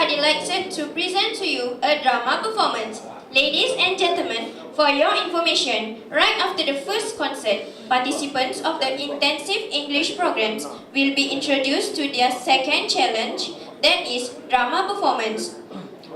are delighted to present to you a drama performance. Ladies and gentlemen, for your information, right after the first concert, participants of the intensive English programs will be introduced to their second challenge, that is drama performance.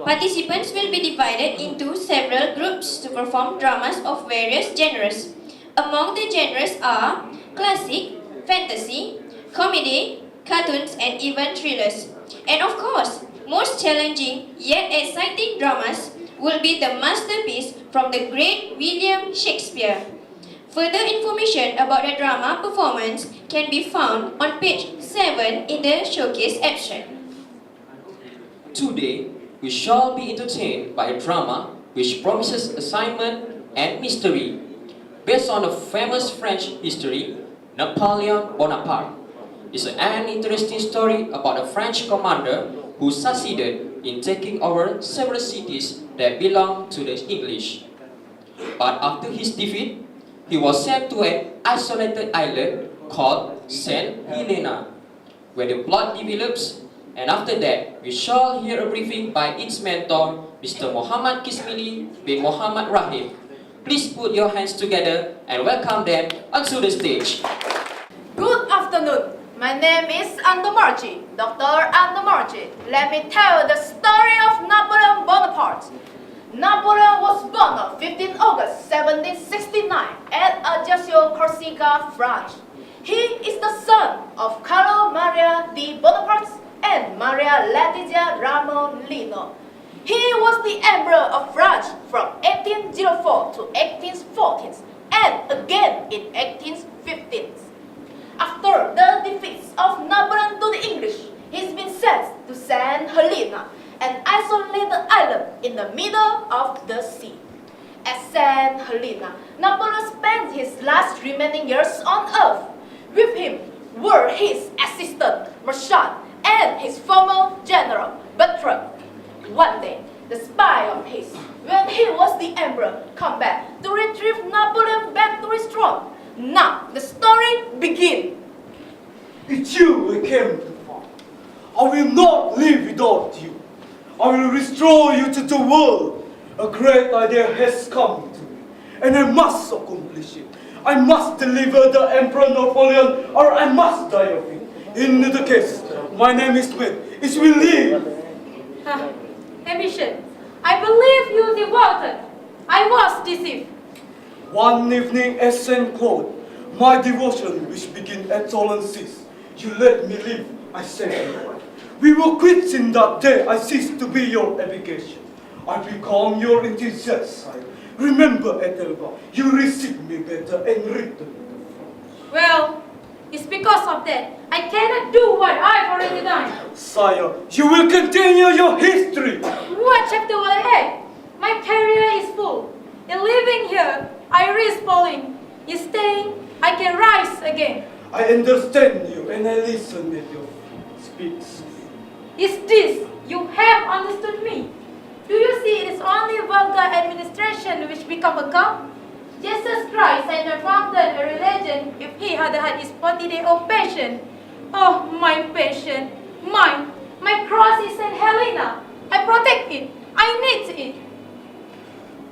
Participants will be divided into several groups to perform dramas of various genres. Among the genres are classic, fantasy, comedy, cartoons, and even thrillers. And of course, most challenging yet exciting dramas will be the masterpiece from the great William Shakespeare. Further information about the drama performance can be found on page 7 in the showcase abstract. Today, we shall be entertained by a drama which promises assignment and mystery. Based on the famous French history, Napoleon Bonaparte is an interesting story about a French commander who succeeded in taking over several cities that belonged to the English. But after his defeat, he was sent to an isolated island called Saint Helena, where the plot develops, and after that, we shall hear a briefing by its mentor, Mr. Muhammad Kismili bin Muhammad Rahim. Please put your hands together and welcome them onto the stage. Good afternoon. My name is Andomarji, Dr. Andomarji. Let me tell the story of Napoleon Bonaparte. Napoleon was born on 15 August 1769 at Ajaccio, Corsica, France. He is the son of Carlo Maria di Bonaparte and Maria Letizia Ramolino. He was the Emperor of France from 1804 to 1814 and again in 1815. After the defeats of Napoleon to the English, he's been sent to Saint Helena, an isolated island in the middle of the sea. At Saint Helena, Napoleon spent his last remaining years on earth. With him were his assistant, Marshal, and his former general, Bertrand. One day, the spy of his, when he was the emperor, come back to retrieve Napoleon back to his throne. Now, the story begins. It's you I came to find. I will not live without you. I will restore you to the world. A great idea has come to me, and I must accomplish it. I must deliver the Emperor Napoleon, or I must die of it. In the case, my name is Smith. It will live. Ambition, I believe you devoted. I was deceived. One evening at St. Claude, my devotion which began at Solensis. You let me live, I said to you. We were quits in that day. I ceased to be your obligation. I become your enthusiast. Remember, Ethelba, you received me better and returned. Well, it's because of that I cannot do what I've already done. Sire, you will continue your history. What chapter will I add? My career is full. In living here, I risk falling. In staying, I can rise again. I understand you and I listen at your speaks. Is this you have understood me? Do you see it is only vulgar administration which become a god? Jesus Christ had not founded a religion if he had had his 40-day-old passion. Oh, my passion, mine, my cross is Saint Helena. I protect it. I need it.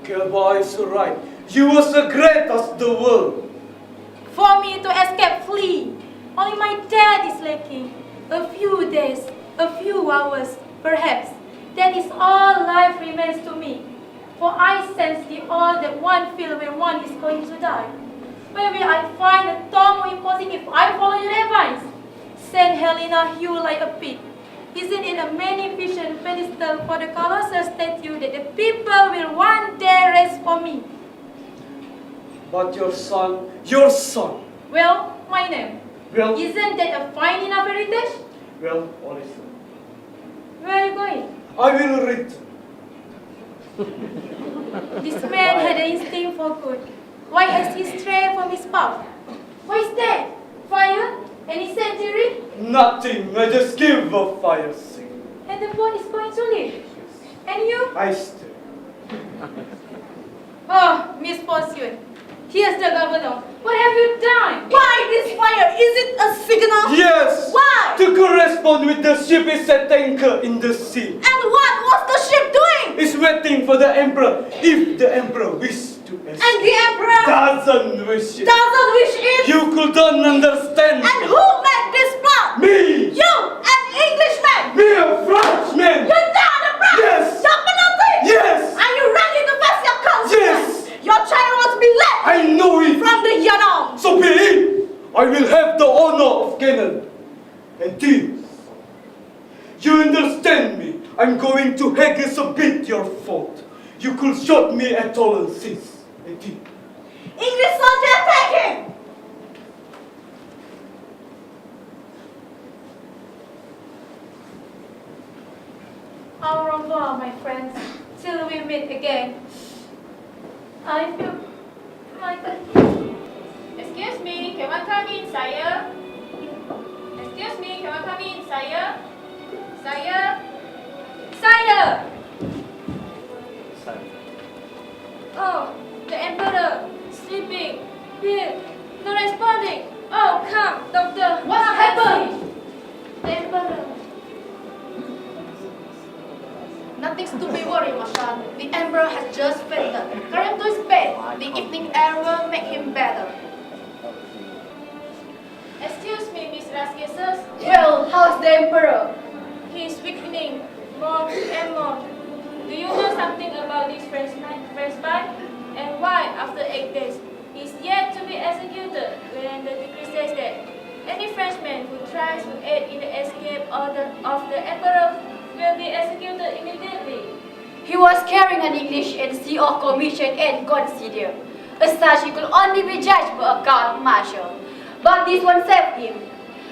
Kelba is right. You was the greatest the world. For me to escape, flee. Only my dad is lacking. A few days, a few hours, perhaps. That is all life remains to me. For I sense the awe that one feels when one is going to die. Where will I find a tomb imposing if I follow your advice? Saint Helena hew like a pig. Isn't it a magnificent pedestal for the colossal statue that the people will one day raise for me? But your son. Well, my name. Well, Isn't that a fine enough heritage? well, Olison. Where are you going? I will return. This man had an instinct for good. Why has he strayed from his path? What is that? Fire? Any century? Nothing. I just give a fire sing. And the boat is going to live. And you? I stay. Oh, misfortune. Here's the governor. What have you done? Why this fire? Is it a signal? Yes. Why? To correspond with the ship is at anchor in the sea. And waiting for the emperor if the emperor wishes to escape. And the emperor Doesn't wish it. doesn't wish it. You couldn't understand. And who made this plot? Me! You, an Englishman. Me, a Frenchman! You're not a prophet. Yes. You're penalty. Yes! Are you ready to face your consequence? Yes. Your child was beloved I know it! from the young on. So be it! I will have the honor of cannon. And this, you understand me? I'm going to exhibit your fault. You could shot me at all and cease. And this. English soldier, attack him. Au revoir, my friends. Till we meet again. I feel frightened. Excuse me, can I come in, sire? Excuse me, can I come in, sire? Sire? Sire! Oh, the emperor, sleeping, here, not responding. Oh, come, doctor. What come, happened? let's see. The emperor. Nothing to be worried, my son. The emperor has just fainted. Carry him to his bed. The evening air will make him better. Excuse me, Miss Rascasus. Well, how's the emperor? He is weakening more and more. Do you know something about this French spy? And why, after 8 days, he is yet to be executed when the decree says that any Frenchman who tries to aid in the escape of the emperor will be executed immediately? He was carrying an English NC or commission and consider. As such, he could only be judged by a court martial. But this one saved him.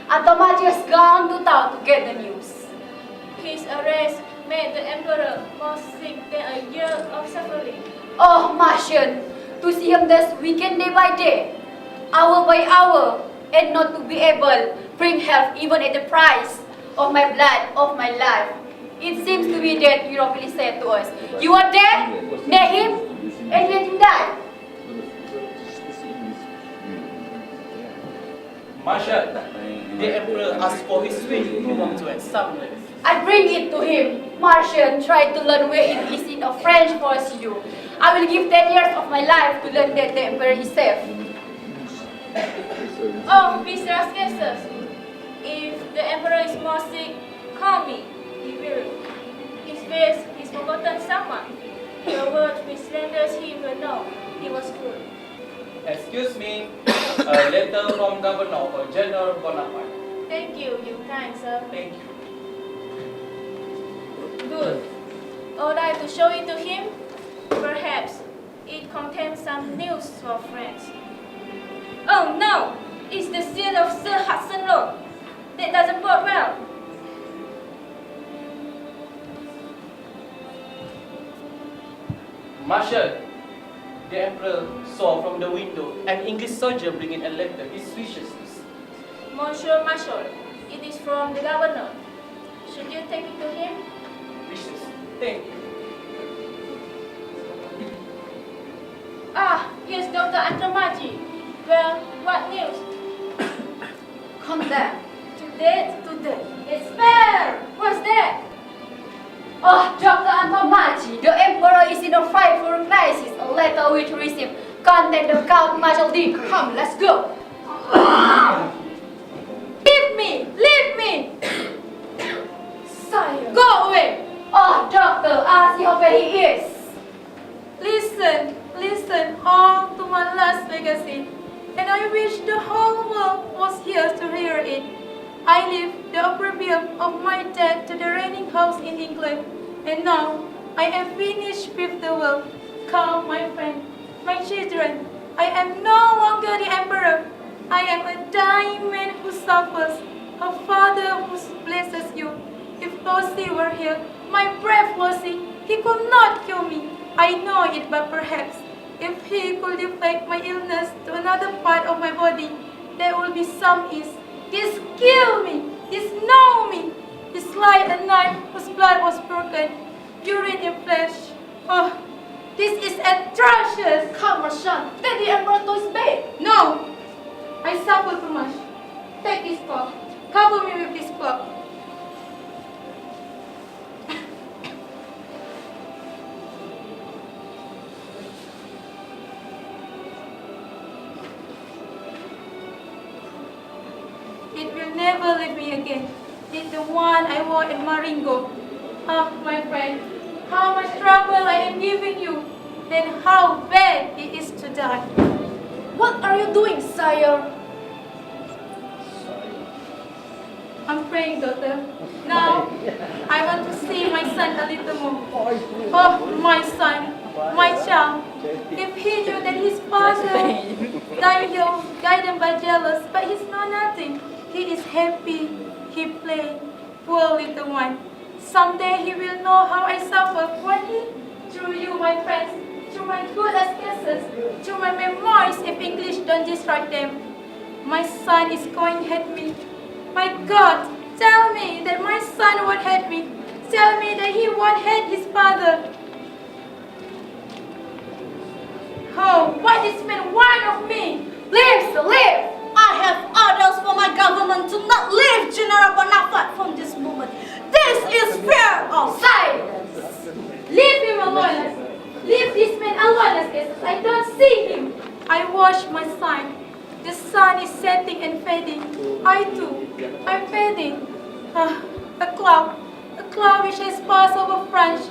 Automatic has gone to town to get the news. His arrest made the emperor more sick than a year of suffering. Oh, Martian, to see him thus weakened day by day, hour by hour, and not to be able bring health even at the price of my blood, of my life. It seems to be that you don't really say to us, you are dead, near him, and let him die. Marshal, the emperor asked for his wish to belong to examine. I bring it to him. Martian, try to learn where it is in a French force you. I will give 10 years of my life to learn that the emperor is safe. Oh, Mr. Rascasus, if the emperor is more sick, call me. He will. His face is forgotten someone. The word which renders him will know he was good. Excuse me, a letter from Governor for General Bonaparte. Thank you, you kind sir. Thank you. Good. Ought I to show it to him? Perhaps it contains some news for friends. Oh no! It's the seal of Sir Hudson Lowe. That doesn't bode well. Marshal, the emperor saw from the window an English soldier bringing a letter, his wishes to see. Monsieur Marshal, it is from the governor. Should you take it to him? Wishes. Thank you. Ah, here's Dr. Antomaji. Well, what news? Condemn. Today? Despair! What's that? Oh, Dr. Antomachi, the emperor is in a frightful crisis. A letter which received contained the court martial decree. Come, let's go. Leave me! Leave me! Sire. Go away! Oh, doctor, ask how bad he is. Listen all to my last legacy, and I wish the whole world was here to hear it. I leave the opprobrium of my death to the reigning house in England, and now I am finished with the world. Come, my friend, my children, I am no longer the emperor. I am a dying man who suffers, a father who blesses you. If Lucy were here, my brave Lucy, he could not kill me. I know it, but perhaps if he could deflect my illness to another part of my body, there will be some ease. This kill me, this know me, this lie a knife whose blood was broken, urine and flesh. Oh, this is atrocious. Come, Marshal, take the emperor to his bed. No, I suffer too much. Take this cloth, cover me with this cloth. will never leave me again. It's the one I wore in Maringo. Ah, my friend, how much trouble I am giving you, then how bad it is to die. What are you doing, sire? I'm praying, daughter. Now, I want to see my son a little more. Oh, my son, my child. If he knew that his father died young, guided by jealous, but he's know nothing. He is happy, he play, poor little one. Someday he will know how I suffer for him. Through you, my friends, through my good cases, through my memoirs, if English don't destroy them. My son is going to hate me. My God, tell me that my son won't hate me. Tell me that he won't hate his father. Oh, what is meant one of me? Leave! I have orders for my government to not leave General Bonaparte from this moment. This is fear of Silence! Leave him alone. Leave this man alone as I don't see him. I watch my son. The sun is setting and fading. I too, I'm fading. A cloud which has passed over France.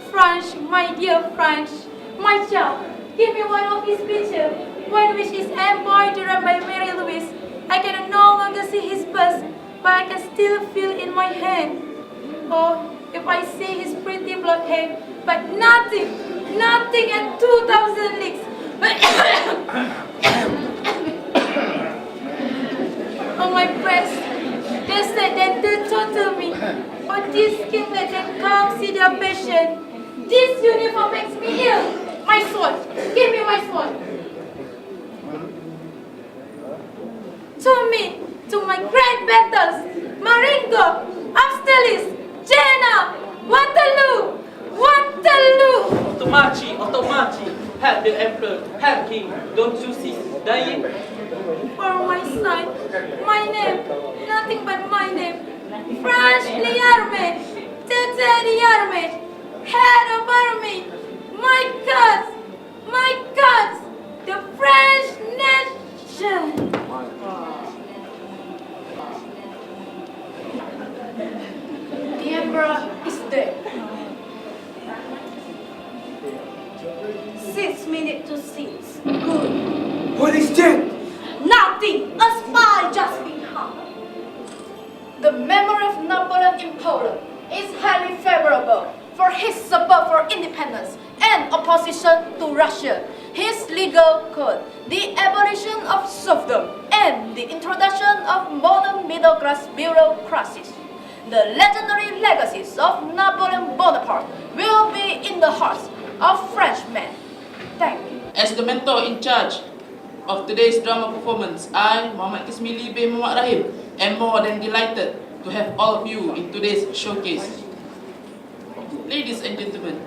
France, my dear France, my child. Give me one of his pictures, one which is embroidered by Mary Louise. I can no longer see his bust, but I can still feel in my hand. Oh, if I see his pretty blonde hair, but nothing and 2,000 leagues. On my breast, they said that they torture me. Oh, this skin that they can't see their passion. This uniform makes me ill. My sword, give me my sword. To me, to my great battles, Maringo, Austerlitz, Jena, Waterloo. Automachi, help the emperor, help him. Don't you see dying? For my son, my name, nothing but my name. French Liarme, Tete Liarme, head of army. My God, the French nation. the emperor is dead. 6 minutes to 6. Good. What is that? Nothing. A spy just been hung. The memory of Napoleon in Poland is highly favorable for his support for independence and opposition to Russia. His legal code, the abolition of serfdom, and the introduction of modern middle-class bureaucracies. The legendary legacies of Napoleon Bonaparte will be in the hearts of Frenchmen. Thank you. As the mentor in charge of today's drama performance, I, Muhammad Kismili bin Muhammad Rahim, am more than delighted to have all of you in today's showcase. Ladies and gentlemen,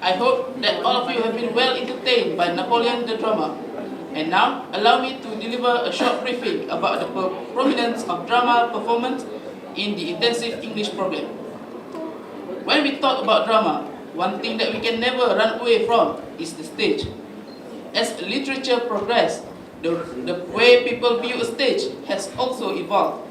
I hope that all of you have been well entertained by Napoleon the drama. And now, allow me to deliver a short briefing about the prominence of drama performance in the intensive English program. When we talk about drama, one thing that we can never run away from is the stage. As literature progresses, the way people view a stage has also evolved.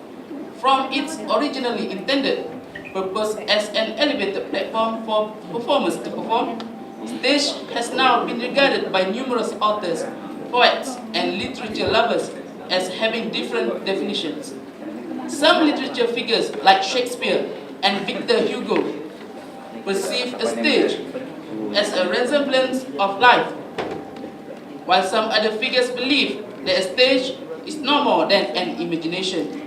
From its originally intended purpose as an elevated platform for performers to perform, stage has now been regarded by numerous authors, poets, and literature lovers as having different definitions. Some literature figures like Shakespeare and Victor Hugo perceive a stage as a resemblance of life, while some other figures believe that a stage is no more than an imagination.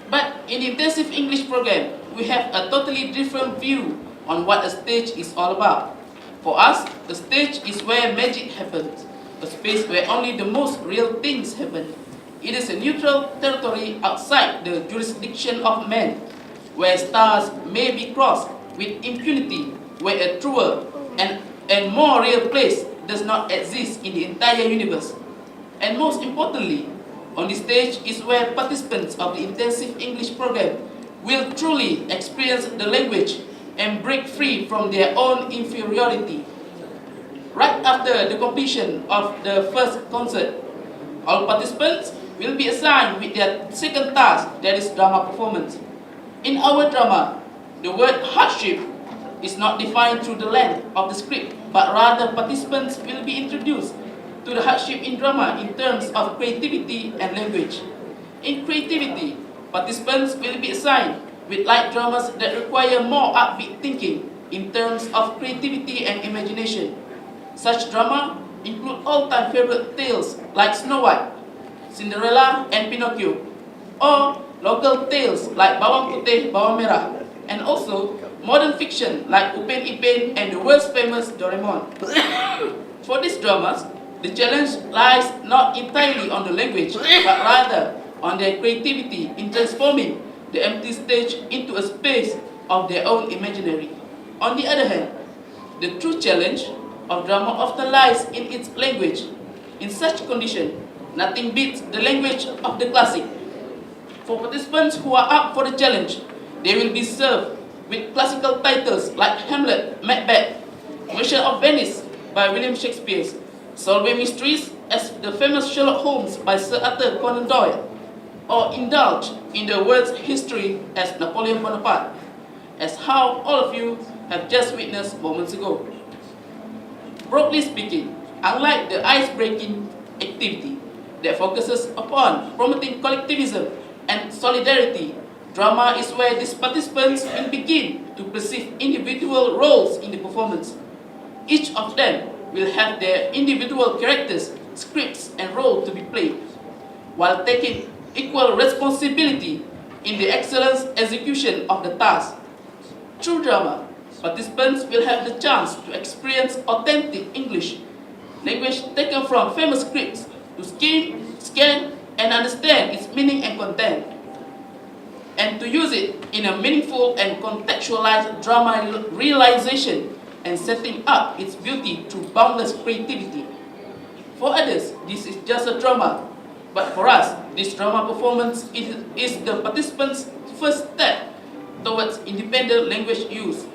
But in the intensive English program, we have a totally different view on what a stage is all about. For us, a stage is where magic happens, a space where only the most real things happen. It is a neutral territory outside the jurisdiction of man, where stars may be crossed with impunity, where a truer and more real place does not exist in the entire universe. And most importantly, on the stage is where participants of the intensive English program will truly experience the language and break free from their own inferiority. Right after the completion of the first concert, All participants will be assigned with their second task, that is drama performance. In our drama, the word hardship is not defined through the length of the script, but rather participants will be introduced to the hardship in drama in terms of creativity and language. In creativity, participants will be assigned with light dramas that require more upbeat thinking in terms of creativity and imagination. Such drama include all-time favorite tales like Snow White, Cinderella, and Pinocchio, or local tales like Bawang Putih, Bawang Merah, and also modern fiction like Upin Ipin and the world's famous Doraemon. For these dramas, the challenge lies not entirely on the language, but rather on their creativity in transforming the empty stage into a space of their own imaginary. On the other hand, the true challenge of drama often lies in its language. In such condition, nothing beats the language of the classic. For participants who are up for the challenge, they will be served with classical titles like Hamlet, Macbeth, Merchant of Venice by William Shakespeare, Solving Mysteries as the famous Sherlock Holmes by Sir Arthur Conan Doyle, or indulge in the world's history as Napoleon Bonaparte, as how all of you have just witnessed moments ago. Broadly speaking, unlike the ice-breaking activity that focuses upon promoting collectivism and solidarity, drama is where these participants will begin to perceive individual roles in the performance. Each of them will have their individual characters, scripts, and role to be played, while taking equal responsibility in the excellent execution of the task. Through drama, participants will have the chance to experience authentic English, language taken from famous scripts, to skim, scan, and understand its meaning and content, and to use it in a meaningful and contextualized drama realization and setting up its beauty through boundless creativity. For others, this is just a drama, but for us, this drama performance is the participants' first step towards independent language use.